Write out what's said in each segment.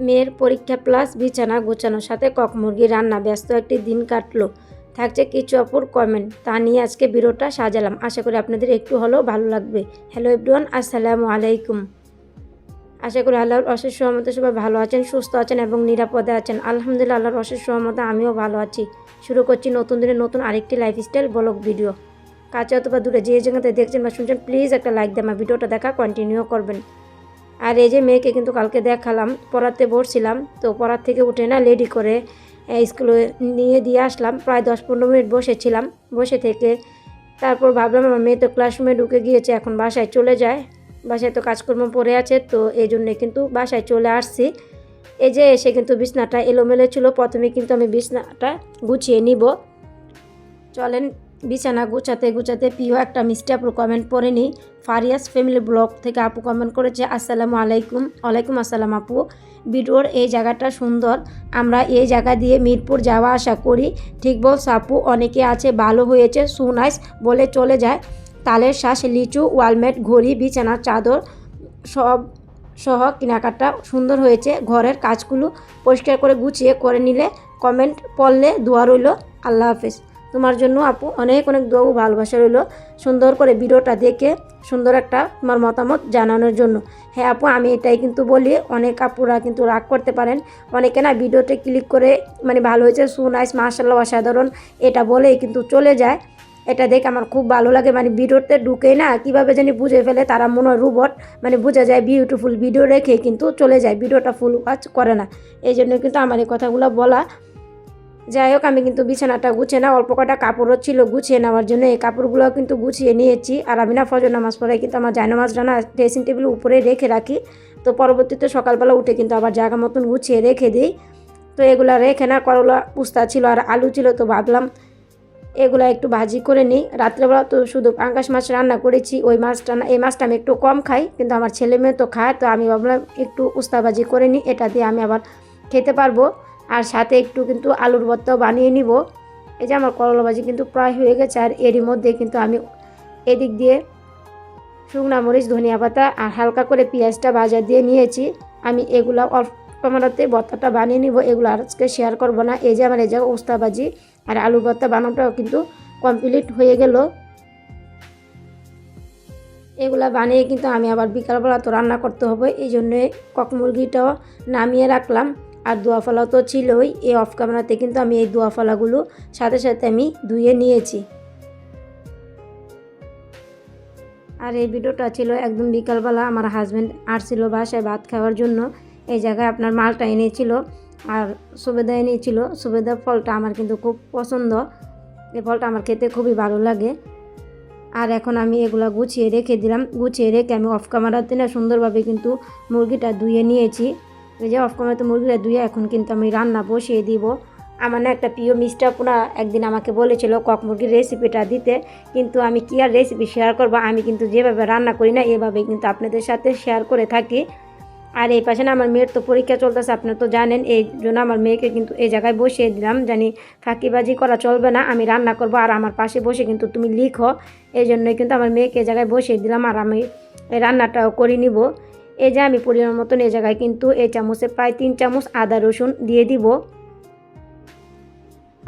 মেয়ের পরীক্ষা প্লাস বিছানা গোছানোর সাথে কক মুরগি রান্না, ব্যস্ত একটি দিন কাটলো। থাকছে কিছু অপর কমেন্ট, তা নিয়ে আজকে ভিডিওটা সাজালাম। আশা করি আপনাদের একটু হলেও ভালো লাগবে। হ্যালো এভরিওয়ান, আসসালামু আলাইকুম। আশা করি আল্লাহর অশেষ সহমতে সবাই ভালো আছেন, সুস্থ আছেন এবং নিরাপদে আছেন। আলহামদুলিল্লাহ, আল্লাহর অশেষ সহমতে আমিও ভালো আছি। শুরু করছি নতুন দিনের নতুন আরেকটি লাইফস্টাইল ব্লগ ভিডিও। কাছে অথবা দূরে যে জায়গাতে দেখছেন বা শুনছেন, প্লিজ একটা লাইক দিয়ে আমার ভিডিওটা দেখা কন্টিনিউ করবেন। আর এই যে মেয়েকে কিন্তু কালকে দেখালাম, পড়াতে বসছিলাম, তো পড়ার থেকে উঠে না রেডি করে স্কুলে নিয়ে দিয়ে আসলাম। প্রায় 10-15 মিনিট বসেছিলাম। বসে থেকে তারপর ভাবলাম আমার মেয়ে তো ক্লাসরুমে ঢুকে গিয়েছে, এখন বাসায় চলে যায়। বাসায় তো কাজকর্ম পড়ে আছে, তো এই জন্যে কিন্তু বাসায় চলে আসছি। এই যে এসে কিন্তু বিছনাটা এলোমেলো ছিল, প্রথমে কিন্তু আমি বিছনাটা গুছিয়ে নিব। চলেন বিছানা গুছাতে গুছাতে প্রিয় একটা মিষ্টি আপুর কমেন্ট পড়ে নিই। ফারিয়াস ফ্যামিলি ব্লগ থেকে আপু কমেন্ট করেছে, আসসালামু আলাইকুম। ওয়ালাইকুম আসসালাম আপু, ভিডিওর এই জায়গাটা সুন্দর, আমরা এই জায়গা দিয়ে মিরপুর যাওয়া আসা করি। ঠিক বলছ আপু, অনেকে আছে ভালো হয়েছে সো নাইস বলে চলে যায়। তালের শ্বাস, লিচু, ওয়ালমেট, ঘড়ি, বিছানার চাদর সব সহ কেনাকাটা সুন্দর হয়েছে। ঘরের কাজগুলো পরিষ্কার করে গুছিয়ে করে নিলে কমেন্ট পড়লে দোয়া রইল। আল্লাহ হাফেজ। তোমার জন্য আপু অনেক অনেক দোয়া ও ভালোবাসা রইল, সুন্দর করে ভিডিওটা দেখে সুন্দর একটা তোমার মতামত জানানোর জন্য। হ্যাঁ আপু, আমি এটাই কিন্তু বলি, অনেক আপুরা কিন্তু রাগ করতে পারেন, অনেকে না ভিডিওতে ক্লিক করে মানে ভালো হয়েছে সো নাইস মাশাআল্লাহ অসাধারণ এটা বলেই কিন্তু চলে যায়। এটা দেখে আমার খুব ভালো লাগে, মানে ভিডিওতে ঢুকে না কীভাবে জানি বুঝে ফেলে তারা, মনে হয় রোবট, মানে বোঝা যায় বিউটিফুল ভিডিও রেখে কিন্তু চলে যায়, ভিডিওটা ফুল ওয়াচ করে না। এই জন্য কিন্তু আমার এই কথাগুলো বলা। যাই হোক, আমি কিন্তু বিছানাটা গুছিয়ে না, অল্প কটা কাপড়ও ছিল গুছিয়ে নেওয়ার জন্য, এই কাপড়গুলো কিন্তু গুছিয়ে নিয়েছি। আর আমি না ফজর নামাজ পড়ে কিন্তু আমার জায়নামাজটা না ড্রেসিং টেবিলের উপরে রেখে রাখি, তো পরবর্তীতে সকালবেলা উঠে কিন্তু আবার জায়গা মতন গুছিয়ে রেখে দিই। তো এগুলা রেখে না, করলা উস্তা ছিল আর আলু ছিল, তো ভাবলাম এগুলা একটু ভাজি করে নিই। রাত্রেবেলা তো শুধু পাঙ্গাস মাছ রান্না করেছি, ওই মাছটা না, এই মাছটা আমি একটু কম খাই, কিন্তু আমার ছেলে মেয়ে তো খায়, তো আমি ভাবলাম একটু উস্তা ভাজি করে নিই, এটা দিয়ে আমি আবার খেতে পারবো। আর সাথে একটু কিন্তু আলুর ভর্তাও বানিয়ে নিব। এই যে আমার করলা ভাজি কিন্তু প্রায় হয়ে গেছে, আর এরই মধ্যে কিন্তু আমি এদিক দিয়ে শুকনো মরিচ, ধনিয়া পাতা আর হালকা করে পেঁয়াজটা ভাজা দিয়ে নিয়েছি। আমি এগুলো অল্প টমেটোতে ভর্তাটা বানিয়ে নিব, এগুলো আজকে শেয়ার করব না। এই যে আমার এই জায়গায় উস্তা ভাজি আর আলু ভর্তা বানানোটাও কিন্তু কমপ্লিট হয়ে গেল। এগুলা বানিয়ে কিন্তু আমি আবার বিকালবেলা তো রান্না করতে হবে, এই জন্যে কক মুরগিটাও নামিয়ে রাখলাম। আর দোয়াফালাও তো ছিলই, এই অফ ক্যামেরাতে কিন্তু আমি এই দোয়াফালাগুলো সাথে সাথে আমি ধুয়ে নিয়েছি। আর এই ভিডিওটা ছিল একদম বিকালবেলা, আমার হাজব্যান্ড আসছিল বাসায় ভাত খাওয়ার জন্য। এই জায়গায় আপনার মালটা এনেছিল আর সুবেদা এনেছিল। সুবেদা ফলটা আমার কিন্তু খুব পছন্দ, এই ফলটা আমার খেতে খুবই ভালো লাগে। আর এখন আমি এগুলো গুছিয়ে রেখে দিলাম। গুছিয়ে রেখে আমি অফ ক্যামেরাতে না সুন্দরভাবে কিন্তু মুরগিটা ধুয়ে নিয়েছি। এই যে অফ ক্যামেরাতে মুরগিটা ধুয়ে এখন কিন্তু আমি রান্না বসিয়ে দিব। আমার না একটা প্রিয় মিষ্টি আপুনা একদিন আমাকে বলেছিল কক মুরগির রেসিপিটা দিতে, কিন্তু আমি কি আর রেসিপি শেয়ার করবো, আমি কিন্তু যেভাবে রান্না করি না এভাবে কিন্তু আপনাদের সাথে শেয়ার করে থাকি। আর এই পাশে না আমার মেয়ের তো পরীক্ষা চলতেছে, আপনারা তো জানেন, এই জন্য আমার মেয়েকে কিন্তু এই জায়গায় বসিয়ে দিলাম, জানি ফাঁকিবাজি করা চলবে না, আমি রান্না করব আর আমার পাশে বসে কিন্তু তুমি লিখো। এই জন্যই কিন্তু আমার মেয়েকে এই জায়গায় বসিয়ে দিলাম আর আমি এই রান্নাটাও করে নিব। এই যে আমি পরিমাণ মতন এই জায়গায় কিন্তু এই চামচে প্রায় 3 চামচ আদা রসুন দিয়ে দিব।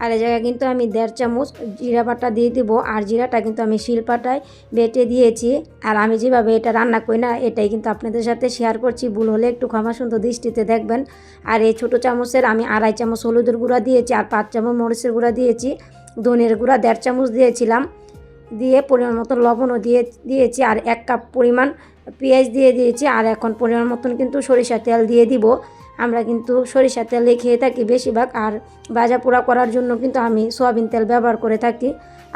আর এই জায়গায় কিন্তু আমি 1.5 চামচ জিরা বাটা দিয়ে দিব। আর জিরাটা কিন্তু আমি শিলপাটায় বেটে দিয়েছি। আর আমি যেভাবে এটা রান্না করি না এটাই কিন্তু আপনাদের সাথে শেয়ার করছি, ভুল হলে একটু ক্ষমা সুন্দর দৃষ্টিতে দেখবেন। আর এই ছোটো চামচের আমি 2.5 চামচ হলুদের গুঁড়া দিয়েছি, আর 5 চামচ মরিচের গুঁড়া দিয়েছি, ধনের গুঁড়া 1.5 চামচ দিয়েছিলাম, দিয়ে পরিমাণ মতন লবণও দিয়েছি, আর 1 কাপ পরিমাণ পেঁয়াজ দিয়ে দিয়েছি। আর এখন পরিমাণ মতন কিন্তু সরিষার তেল দিয়ে দিব। আমরা কিন্তু সরিষার তেলে খেয়ে থাকি বেশিরভাগ, আর ভাজা পোড়া করার জন্য কিন্তু আমি সয়াবিন তেল ব্যবহার করে থাকি।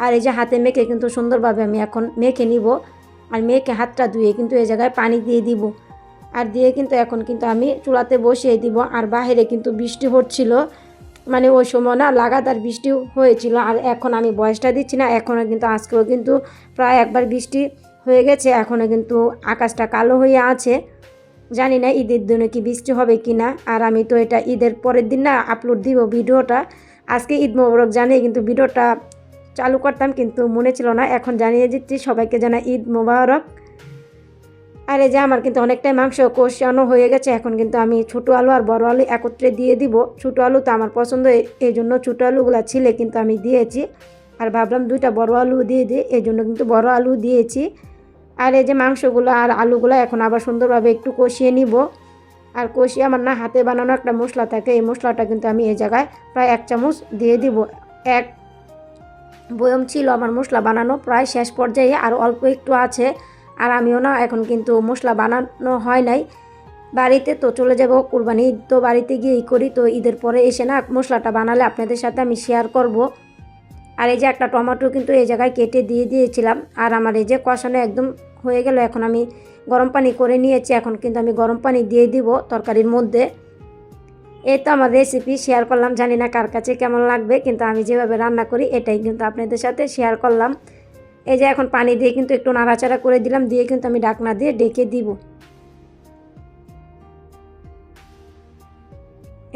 আর এই যে হাতে মেখে কিন্তু সুন্দরভাবে আমি এখন মেখে নিব। আর মেখে হাতটা ধুয়ে কিন্তু এই জায়গায় পানি দিয়ে দিব। আর দিয়ে কিন্তু এখন কিন্তু আমি চুলাতে বসিয়ে দিব। আর বাইরে কিন্তু বৃষ্টি হচ্ছিল, মানে ওই সময় না লাগাতার বৃষ্টি হয়েছিল। আর এখন আমি বয়সটা দিচ্ছি না, এখনও কিন্তু আজকেও কিন্তু প্রায় একবার বৃষ্টি হয়ে গেছে, এখনও কিন্তু আকাশটা কালো হয়ে আছে। জানি না ঈদের দিনে কি বৃষ্টি হবে কি না। আর আমি তো এটা ঈদের পরের দিন না আপলোড দিব ভিডিওটা। আজকে ঈদ মোবারক জানিয়ে কিন্তু ভিডিওটা চালু করতাম, কিন্তু মনে ছিল না, এখন জানিয়ে দিচ্ছি সবাইকে জানাই ঈদ মোবারক। আর এই যে আমার কিন্তু অনেকটাই মাংস কষানো হয়ে গেছে। এখন কিন্তু আমি ছোটো আলু আর বড় আলু একত্রে দিয়ে দিব। ছোটো আলু তো আমার পছন্দ, এই জন্য ছোটো আলুগুলো ছিলে কিন্তু আমি দিয়েছি। আর ভাবলাম 2টা বড় আলু দিয়ে দিই, এই জন্য কিন্তু বড় আলু দিয়েছি। আর এই যে মাংসগুলো আর আলুগুলো এখন আবার সুন্দরভাবে একটু কষিয়ে নিব। আর কষিয়ে আমার না হাতে বানানো একটা মশলা থাকে, এই মশলাটা কিন্তু আমি এই জায়গায় প্রায় 1 চামচ দিয়ে দিব। 1 বয়ম ছিল আমার মশলা বানানো, প্রায় শেষ পর্যায়ে আর অল্প একটু আছে। আর আমিও না এখন কিন্তু মশলা বানানো হয় নাই বাড়িতে, তো চলে যাব কুরবানি ঈদ, তো বাড়িতে গিয়ে করি, তো ঈদের পরে এসে না মশলাটা বানালে আপনাদের সাথে আমি শেয়ার করব। আর এই যে একটা টমেটো কিন্তু এই জায়গায় কেটে দিয়ে দিয়েছিলাম। আর আমার এই যে কষানো একদম হয়ে গেল। এখন আমি গরম পানি করে নিয়েছি, এখন কিন্তু আমি গরম পানি দিয়ে দিব তরকারির মধ্যে। এই তো আমার রেসিপি শেয়ার করলাম, জানি না কার কাছে কেমন লাগবে, কিন্তু আমি যেভাবে রান্না করি এটাই কিন্তু আপনাদের সাথে শেয়ার করলাম। এই যে এখন পানি দিয়ে কিন্তু একটু নাড়াচাড়া করে দিলাম, দিয়ে কিন্তু আমি ঢাকনা দিয়ে ঢেকে দিব।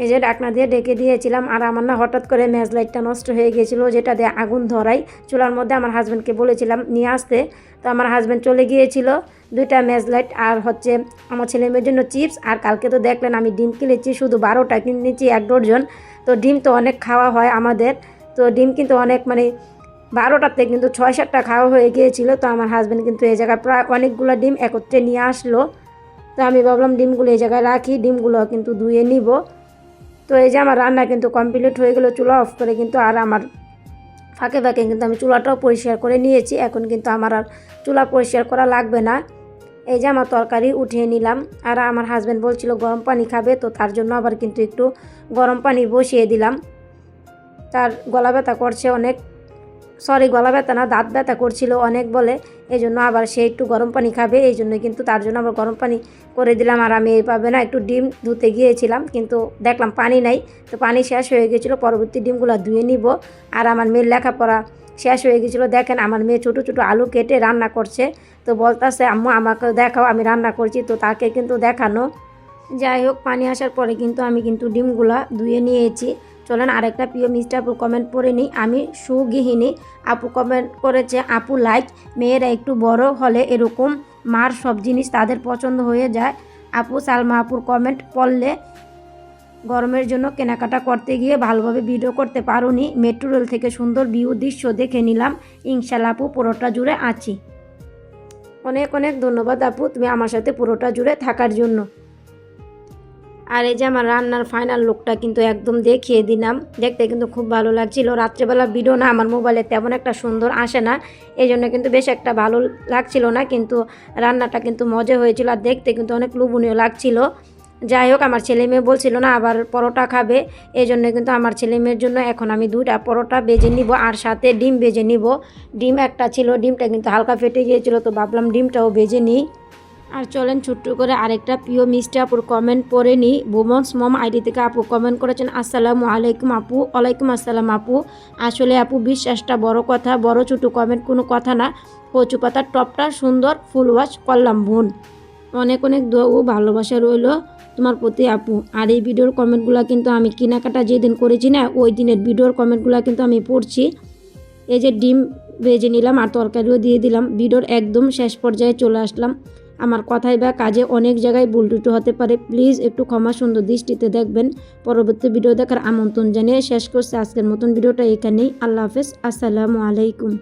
এই যে ঢাকনা দিয়ে ঢেকে দিয়েছিলাম। আর আমার না হঠাৎ করে ম্যাচ লাইটটা নষ্ট হয়ে গিয়েছিলো, যেটা দিয়ে আগুন ধরাই চুলার মধ্যে। আমার হাজব্যান্ডকে বলেছিলাম নিয়ে আসতে, তো আমার হাজব্যান্ড চলে গিয়েছিল। 2টা ম্যাচ লাইট আর হচ্ছে আমার ছেলে মেয়ের জন্য চিপস। আর কালকে তো দেখলেন আমি ডিম কিনেছি, শুধু 12টা কিনেছি, 1 ডজন। তো ডিম তো অনেক খাওয়া হয় আমাদের, তো ডিম কিন্তু অনেক মানে 12টাতে কিন্তু 6-7টা খাওয়া হয়ে গিয়েছিল। তো আমার হাজব্যান্ড কিন্তু এই জায়গায় প্রায় অনেকগুলো ডিম একত্রে নিয়ে আসলো। তো আমি ভাবলাম ডিমগুলো এই জায়গায় রাখি, ডিমগুলো কিন্তু ধুয়ে নিব। তো এই যে আমার রান্না কিন্তু কমপ্লিট হয়ে গেলো, চুলা অফ করে কিন্তু। আর আমার ফাঁকে ফাঁকে কিন্তু আমি চুলাটাও পরিষ্কার করে নিয়েছি, এখন কিন্তু আমার আর চুলা পরিষ্কার করা লাগবে না। এই যে আমার তরকারি উঠিয়ে নিলাম। আর আমার হাজব্যান্ড বলছিল গরম পানি খাবে, তো তার জন্য আবার কিন্তু একটু গরম পানি বসিয়ে দিলাম। তার গলা ব্যথা করছে অনেক, গলা ব্যথা না, দাঁত ব্যথা করছিল অনেক বলে, এই জন্য আবার সে একটু গরম পানি খাবে, এই জন্য কিন্তু তার জন্য আবার গরম পানি করে দিলাম। আর আমি এইভাবে না একটু ডিম ধুতে গিয়েছিলাম, কিন্তু দেখলাম পানি নাই, তো পানি শেষ হয়ে গেছিলো। পরবর্তী ডিমগুলো ধুয়ে নিব। আর আমার মেয়ের লেখাপড়া শেষ হয়ে গেছিলো। দেখেন আমার মেয়ে ছোটো ছোটো আলু কেটে রান্না করছে, তো বলতেছে আম্মু আমাকে দেখাও আমি রান্না করছি, তো তাকে কিন্তু দেখানো। যাই হোক, পানি আসার পরে কিন্তু আমি কিন্তু ডিমগুলা ধুয়ে নিয়েছি। চলেন আরেকটা প্রিয় মিষ্টি আপু কমেন্ট পড়ে নিই। আমি সুগৃহিণী আপু কমেন্ট করেছে, আপু লাইক, মেয়েরা একটু বড় হলে এরকম মার সব জিনিস তাদের পছন্দ হয়ে যায়। আপু সালমা আপুর কমেন্ট পড়লে গরমের জন্য কেনাকাটা করতে গিয়ে ভালোভাবে ভিডিও করতে পারোনি, মেট্রো রেল থেকে সুন্দর ভিউ দৃশ্য দেখে নিলাম, ইনশাল্লাহ আপু পুরোটা জুড়ে আছি। অনেক অনেক ধন্যবাদ আপু তুমি আমার সাথে পুরোটা জুড়ে থাকার জন্য। আর এই যে আমার রান্নার ফাইনাল লুকটা কিন্তু একদম দেখিয়ে দিলাম, দেখতে কিন্তু খুব ভালো লাগছিল। রাত্রেবেলা ভিডিও না আমার মোবাইলে তেমন একটা সুন্দর আসে না, এই জন্য কিন্তু বেশ একটা ভালো লাগছিল না, কিন্তু রান্নাটা কিন্তু মজা হয়েছিল আর দেখতে কিন্তু অনেক লোভনীয় লাগছিল। যাই হোক, আমার ছেলে মেয়ে বলছিল না আবার পরোটা খাবে, এই জন্য কিন্তু আমার ছেলে মেয়ের জন্য এখন আমি 2টা পরোটা বেজে নিব আর সাথে ডিম বেজে নিব। ডিম একটা ছিল, ডিমটা কিন্তু হালকা ফেটে গিয়েছিল, তো ভাবলাম ডিমটাও বেজে নিই। আর চলেন ছোট্ট করে আরেকটা প্রিয় মিষ্টি আপুর কমেন্ট পড়ে নিই। বুমন্স মম আইডি থেকে আপু কমেন্ট করেছেন, আসসালামু আলাইকুম আপু। ওয়ালাইকুম আসসালাম আপু। আসলে আপু বিশ্বাসটা বড় কথা, বড় ছোটো কমেন্ট কোনো কথা না, কচু পাতার টপটা সুন্দর, ফুল ওয়াশ করলাম বোন। অনেক অনেক দোয়া ও ভালোবাসা রইল তোমার প্রতি আপু। আর এই ভিডিওর কমেন্টগুলো কিন্তু আমি কেনাকাটা যেদিন করেছি না, ওই দিনের ভিডিওর কমেন্টগুলো কিন্তু আমি পড়ছি। এই যে ডিম ভেজে নিলাম আর তরকারিও দিয়ে দিলাম। ভিডিওর একদম শেষ পর্যায়ে চলে আসলাম। আমার কথায় বা কাজে অনেক জায়গায় ভুল ত্রুটি হতে পারে, প্লিজ একটু ক্ষমা সুন্দর দৃষ্টিতে দেখবেন। পরবর্তী ভিডিও দেখার আমন্ত্রণ জানিয়ে শেষ করছি আজকের মতন ভিডিওটা এখানেই। আল্লাহ হাফেজ, আসসালামু আলাইকুম।